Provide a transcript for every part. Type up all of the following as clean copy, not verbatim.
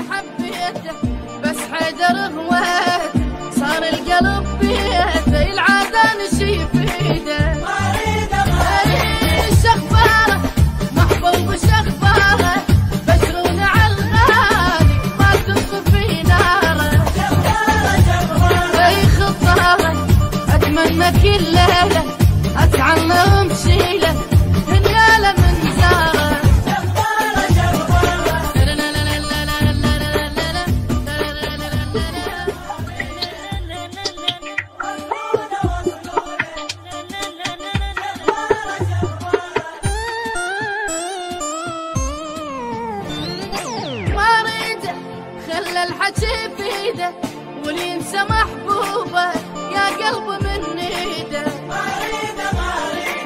حبيته بس حيدر هواته صار القلب بيته العادة نشي فيده شخباره محبوب شخباره بشرون على الغالي ما تطفي ناره خطاره اتمنى كل ليله اتعلم بشيله هنياله من زاره خلى الحكي بيده واللي ينسى محبوبه يا قلب من ايده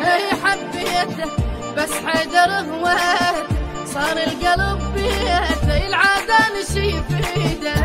هي حبيته بس حيدر هواته صار القلب بيته العاده نشي فيده